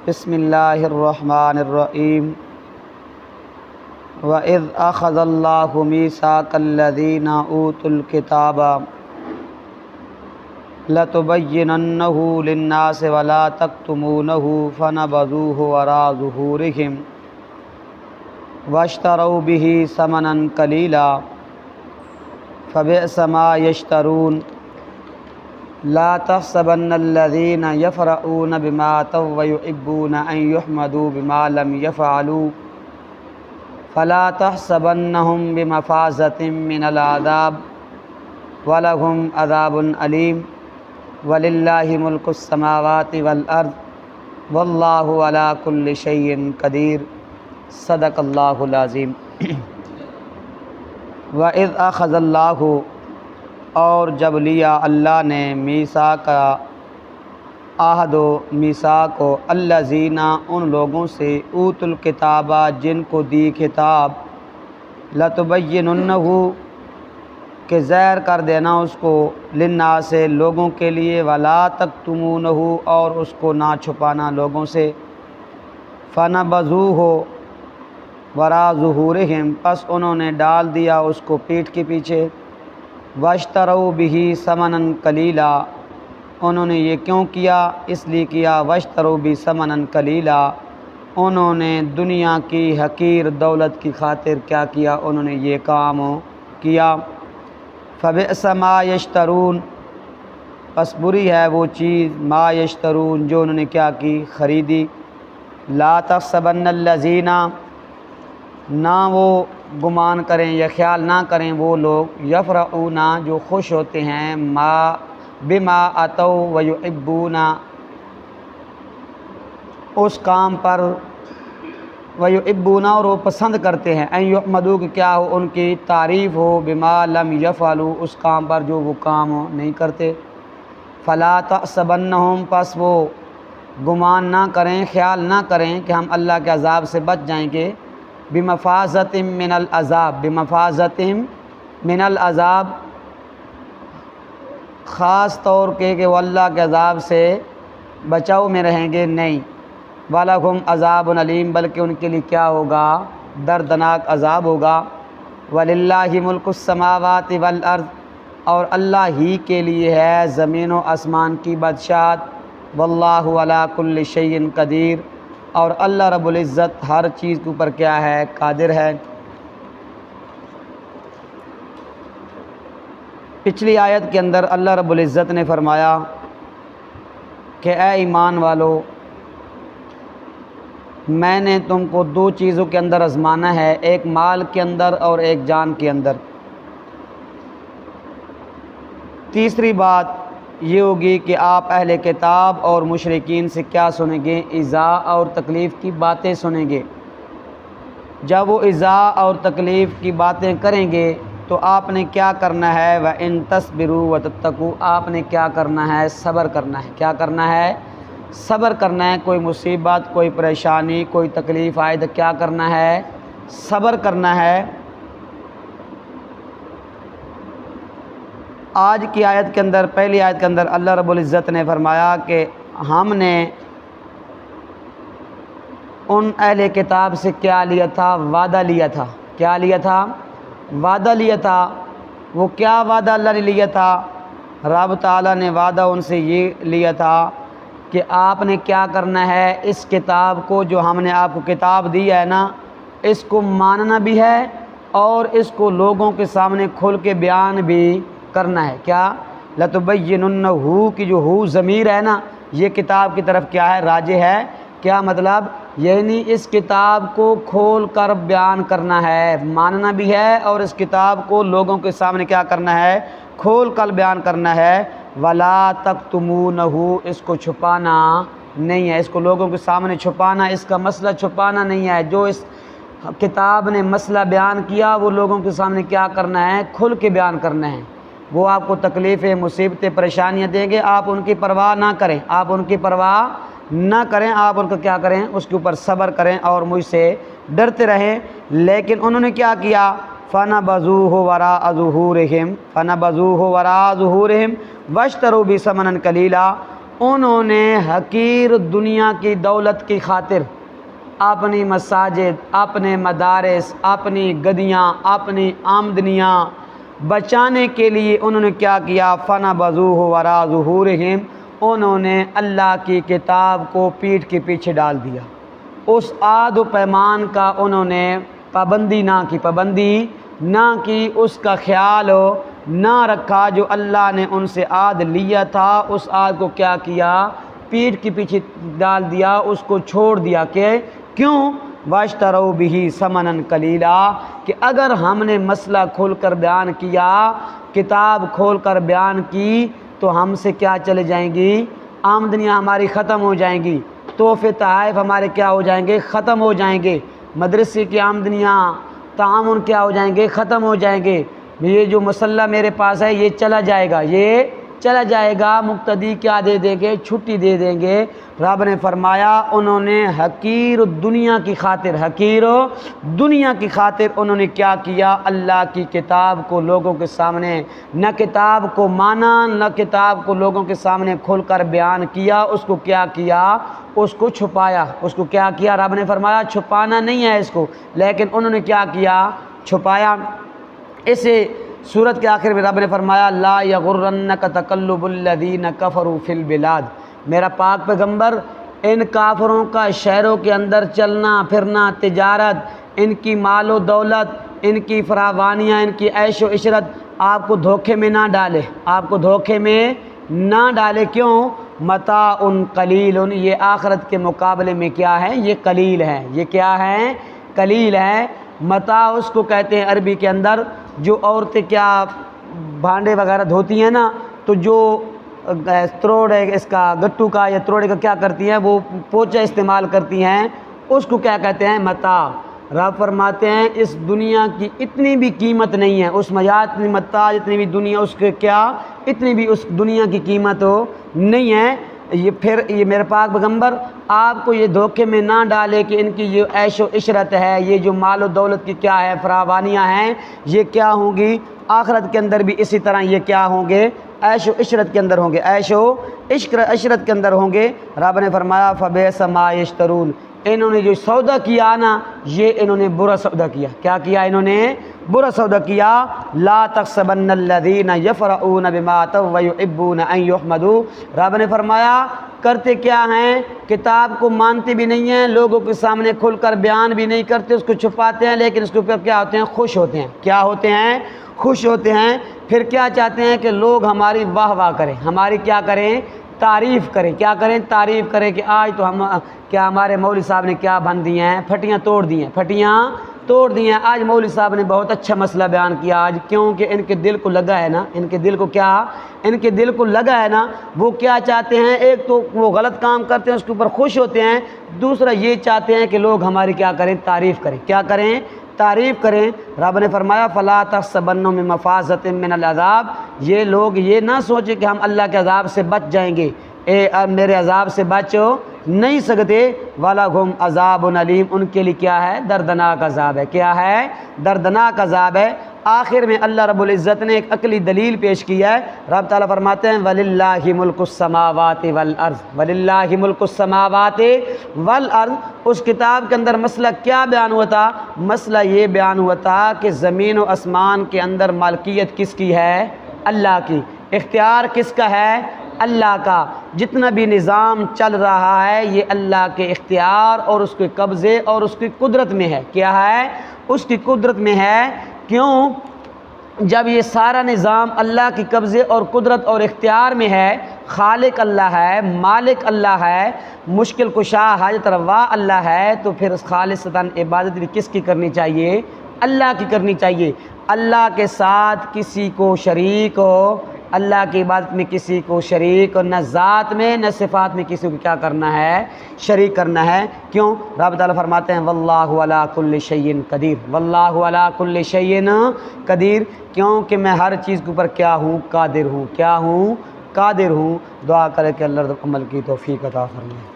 بسم اللہ الرحمن الرحیم وَإِذْ أَخَذَ اللَّهُ مِيثَاقَ الَّذِينَ أُوتُوا الْكِتَابَ لَتُبَيِّنَنَّهُ لِلنَّاسِ وَلَا تَكْتُمُونَهُ فَنَبَذُوهُ وَرَاءَ ظُهُورِهِمْ وَاشْتَرَوْا بِهِ ثَمَنًا قَلِيلًا فَبِئْسَ مَا يَشْتَرُونَ لا تحسبن الذين يفرحون بما أتوا ويحبون أن يحمدوا بما لم يفعلوا فلا تحسبنهم بمفازة من العذاب ولهم عذاب أليم ولله ملك السماوات والأرض والله على كل شيء قدير صدق الله العظيم وَإِذْ أَخَذَ اللَّهُ اور جب لیا اللہ نے میثاق کا عہد و میثاق کو الذین ان لوگوں سے اوت الکتاب جن کو دی کتاب لتبیننہ کہ ظاہر کر دینا اس کو للناس لوگوں کے لیے ولا تکتمونہ اور اس کو نہ چھپانا لوگوں سے فنبذوہ وراء ظہورہم پس انہوں نے ڈال دیا اس کو پیٹھ کے پیچھے واشتروا بہ ثمنا قلیلا انہوں نے یہ کیوں کیا اس لیے کیا واشتروا بہ ثمنا قلیلا انہوں نے دنیا کی حقیر دولت کی خاطر کیا کیا انہوں نے یہ کام کیا فبئس ما یشترون پس بری ہے وہ چیز ما یشترون جو انہوں نے کیا کی خریدی لا تحسبن الذین نہ وہ گمان کریں یا خیال نہ کریں وہ لوگ یفرحون جو خوش ہوتے ہیں بما اتوا ویحبون اس کام پر ویحبون اور وہ پسند کرتے ہیں ان یحمدوا کہ کیا ہو ان کی تعریف ہو بما لم یفعلوا اس کام پر جو وہ کام نہیں کرتے فلا تحسبنہم پس وہ گمان نہ کریں خیال نہ کریں کہ ہم اللہ کے عذاب سے بچ جائیں گے بمفازت من العذاب بمفازت من العذاب خاص طور کے کہ وہ اللہ کے عذاب سے بچاؤ میں رہیں گے نہیں وَلَهُمْ عَذَابٌ علیم بلکہ ان کے لیے کیا ہوگا دردناک عذاب ہوگا وَلِلَّهِ مُلْكُ السَّمَاوَاتِ وَالْأَرْضِ اور اللہ ہی کے لیے ہے زمین و آسمان کی بادشاہت وَاللَّهُ عَلَى كُلِّ شَيْءٍ قدیر اور اللہ رب العزت ہر چیز کے اوپر کیا ہے قادر ہے۔ پچھلی آیت کے اندر اللہ رب العزت نے فرمایا کہ اے ایمان والو میں نے تم کو دو چیزوں کے اندر آزمانا ہے ایک مال کے اندر اور ایک جان کے اندر۔ تیسری بات یہ ہوگی کہ آپ اہل کتاب اور مشرکین سے کیا سنیں گے ایذاء اور تکلیف کی باتیں سنیں گے۔ جب وہ ایذاء اور تکلیف کی باتیں کریں گے تو آپ نے کیا کرنا ہے وَإِن تَصْبِرُوا وَتَتَّقُوا آپ نے کیا کرنا ہے صبر کرنا ہے کیا کرنا ہے صبر کرنا ہے کوئی مصیبت کوئی پریشانی کوئی تکلیف آئے تو کیا کرنا ہے صبر کرنا ہے۔ آج کی آیت کے اندر پہلی آیت کے اندر اللہ رب العزت نے فرمایا کہ ہم نے ان اہل کتاب سے کیا لیا تھا وعدہ لیا تھا کیا لیا تھا وعدہ لیا تھا وہ کیا وعدہ اللہ نے لیا تھا رب تعالیٰ نے وعدہ ان سے یہ لیا تھا کہ آپ نے کیا کرنا ہے اس کتاب کو جو ہم نے آپ کو کتاب دی ہے نا اس کو ماننا بھی ہے اور اس کو لوگوں کے سامنے کھل کے بیان بھی کرنا ہے کیا لتبیننہ کی جو ہو ضمیر ہے نا یہ کتاب کی طرف کیا ہے راجع ہے کیا مطلب یعنی اس کتاب کو کھول کر بیان کرنا ہے ماننا بھی ہے اور اس کتاب کو لوگوں کے سامنے کیا کرنا ہے کھول کر بیان کرنا ہے ولا تکتمونہ اس کو چھپانا نہیں ہے اس کو لوگوں کے سامنے چھپانا اس کا مسئلہ چھپانا نہیں ہے جو اس کتاب نے مسئلہ بیان کیا وہ لوگوں کے سامنے کیا کرنا ہے کھل کے بیان کرنا ہے۔ وہ آپ کو تکلیفیں مصیبتیں پریشانیاں دیں گے آپ ان کی پرواہ نہ کریں آپ ان کی پرواہ نہ کریں آپ ان کو کیا کریں اس کے اوپر صبر کریں اور مجھ سے ڈرتے رہیں۔ لیکن انہوں نے کیا کیا فَنَبَذُوهُ وَرَاءَ ظُهُورِهِمْ وَاشْتَرَوْا بِهِ ثَمَنًا قَلِيلًا انہوں نے حقیر دنیا کی دولت کی خاطر اپنی مساجد، اپنے مدارس، اپنی گدیاں، اپنی آمدنیاں بچانے کے لیے انہوں نے کیا کیا؟ فَنَبَذُوهُ وَرَاءَ ظُهُورِهِمْ، انہوں نے اللہ کی کتاب کو پیٹھ کے پیچھے ڈال دیا۔ اس عہد و پیمان کا انہوں نے پابندی نہ کی، اس کا خیال نہ رکھا جو اللہ نے ان سے عہد لیا تھا، اس عہد کو کیا کیا؟ پیٹھ کے پیچھے ڈال دیا، اس کو چھوڑ دیا۔ کہ کیوں؟ وَاشْتَرَوْا بِهِ ثَمَنًا قَلِيلًا، کہ اگر ہم نے مسئلہ کھول کر بیان کیا، کتاب کھول کر بیان کی، تو ہم سے کیا چلے جائیں گی؟ آمدنیاں ہماری ختم ہو جائیں گی، تحفے تحائف ہمارے کیا ہو جائیں گے؟ ختم ہو جائیں گے، مدرسے کی آمدنیاں، تعاون کیا ہو جائیں گے؟ ختم ہو جائیں گے۔ یہ جو مسلح میرے پاس ہے یہ چلا جائے گا، مقتدی کیا دے دیں گے؟ چھٹی دے دیں گے۔ رب نے فرمایا انہوں نے حقیر دنیا کی خاطر انہوں نے کیا کیا؟ اللہ کی کتاب کو لوگوں کے سامنے، نہ کتاب کو مانا، نہ کتاب کو لوگوں کے سامنے کھول کر بیان کیا، اس کو کیا کیا؟ اس کو چھپایا۔ اس کو کیا کیا؟ رب نے فرمایا چھپانا نہیں ہے اس کو، لیکن انہوں نے کیا کیا؟ چھپایا۔ اسے سورت کے آخر میں رب نے فرمایا لا یغرنک تقلب الذین کفروا فی البلاد، میرا پاک پیغمبر ان کافروں کا شہروں کے اندر چلنا پھرنا، تجارت، ان کی مال و دولت، ان کی فراوانیاں، ان کی عیش و عشرت آپ کو دھوکے میں نہ ڈالے۔ کیوں؟ متاع قلیل، یہ آخرت کے مقابلے میں کیا ہے؟ یہ قلیل ہے۔ یہ کیا ہے؟ قلیل ہے۔ متاع اس کو کہتے ہیں عربی کے اندر جو عورتیں کیا بھانڈے وغیرہ دھوتی ہیں نا، تو جو تروڑ ہے اس کا، گٹو کا یا تروڑے کا کیا کرتی ہیں؟ وہ پوچا استعمال کرتی ہیں، اس کو کیا کہتے ہیں؟ متاع۔ رب فرماتے ہیں اس دنیا کی اتنی بھی قیمت نہیں ہے، اس متاع اتنی بھی دنیا، اس کے کیا اتنی بھی اس دنیا کی قیمت نہیں ہے۔ یہ میرے پاک پیغمبر آپ کو یہ دھوکے میں نہ ڈالے کہ ان کی یہ عیش و عشرت ہے، یہ جو مال و دولت کی کیا ہے فراوانیاں ہیں، یہ کیا ہوں گی آخرت کے اندر بھی اسی طرح یہ کیا ہوں گے؟ عیش و عشرت کے اندر ہوں گے، عیش و عشرت کے اندر ہوں گے۔ رب نے فرمایا فَبِئْسَ مَا يَشْتَرُونَ، انہوں نے جو سودا کیا نا، یہ انہوں نے برا سودا کیا۔ کیا کیا انہوں نے؟ برا سودا کیا۔ لا تحسبن الذین یفرحون بما آتوا ویحبون ان یحمدوا، رب نے فرمایا کرتے کیا ہیں؟ کتاب کو مانتے بھی نہیں ہیں، لوگوں کے سامنے کھل کر بیان بھی نہیں کرتے، اس کو چھپاتے ہیں، لیکن اس کے اوپر کیا ہوتے ہیں؟ خوش ہوتے ہیں۔ کیا ہوتے ہیں؟ خوش ہوتے ہیں۔ پھر کیا چاہتے ہیں؟ کہ لوگ ہماری واہ واہ کریں، ہماری کیا کریں؟ تعریف کریں۔ کیا کریں؟ تعریف کریں کہ آج تو کیا ہمارے مولوی صاحب نے کیا بن دیے ہیں؟ پھٹیاں توڑ دی ہیں۔ آج مولوی صاحب نے بہت اچھا مسئلہ بیان کیا آج، کیونکہ ان کے دل کو لگا ہے نا، ان کے دل کو لگا ہے نا۔ وہ کیا چاہتے ہیں؟ ایک تو وہ غلط کام کرتے ہیں اس کے اوپر خوش ہوتے ہیں، دوسرا یہ چاہتے ہیں کہ لوگ ہماری کیا کریں؟ تعریف کریں۔ کیا کریں؟ تعریف کریں۔ رب نے فرمایا فلا تحسبنهم بمفازة من العذاب، یہ لوگ یہ نہ سوچیں کہ ہم اللہ کے عذاب سے بچ جائیں گے، میرے عذاب سے بچ نہیں سکتے۔ وَلَهُمْ عَذَابٌ أَلِيمٌ، ان کے لیے کیا ہے؟ دردناک عذاب ہے۔ کیا ہے؟ دردناک عذاب ہے۔ آخر میں اللہ رب العزت نے ایک عقلی دلیل پیش کی ہے۔ رب تعالیٰ فرماتے ہیں وَلِلَّهِ مُلْكُ السَّمَاوَاتِ وَالْأَرْضِ، وَلِلَّهِ مُلْكُ السَّمَاوَاتِ وَالْأَرْضِ۔ اس کتاب کے اندر مسئلہ کیا بیان ہوا تھا؟ مسئلہ یہ بیان ہوا تھا کہ زمین و آسمان کے اندر مالکیت کس کی ہے؟ اللہ کی۔ اختیار کس کا ہے؟ اللہ کا۔ جتنا بھی نظام چل رہا ہے یہ اللہ کے اختیار اور اس کے قبضے اور اس کی قدرت میں ہے۔ کیا ہے؟ اس کی قدرت میں ہے۔ کیوں؟ جب یہ سارا نظام اللہ کی قبضے اور قدرت اور اختیار میں ہے، خالق اللہ ہے، مالک اللہ ہے، مشکل کشا حاجت روا اللہ ہے، تو پھر خالصتاً عبادت بھی کس کی کرنی چاہیے؟ اللہ کی کرنی چاہیے۔ اللہ کے ساتھ کسی کو شریک ہو، اللہ کی عبادت میں کسی کو شریک، اور نہ ذات میں نہ صفات میں کسی کو کیا کرنا ہے؟ شریک کرنا ہے۔ کیوں؟ رب تعالیٰ فرماتے ہیں واللہ علی کل شیء قدیر، واللہ علی کل شیء قدیر، کیونکہ میں ہر چیز کے اوپر کیا ہوں؟ قادر ہوں۔ کیا ہوں؟ قادر ہوں۔ دعا کرے کہ اللہ عمل کی توفیق عطا فرمائے۔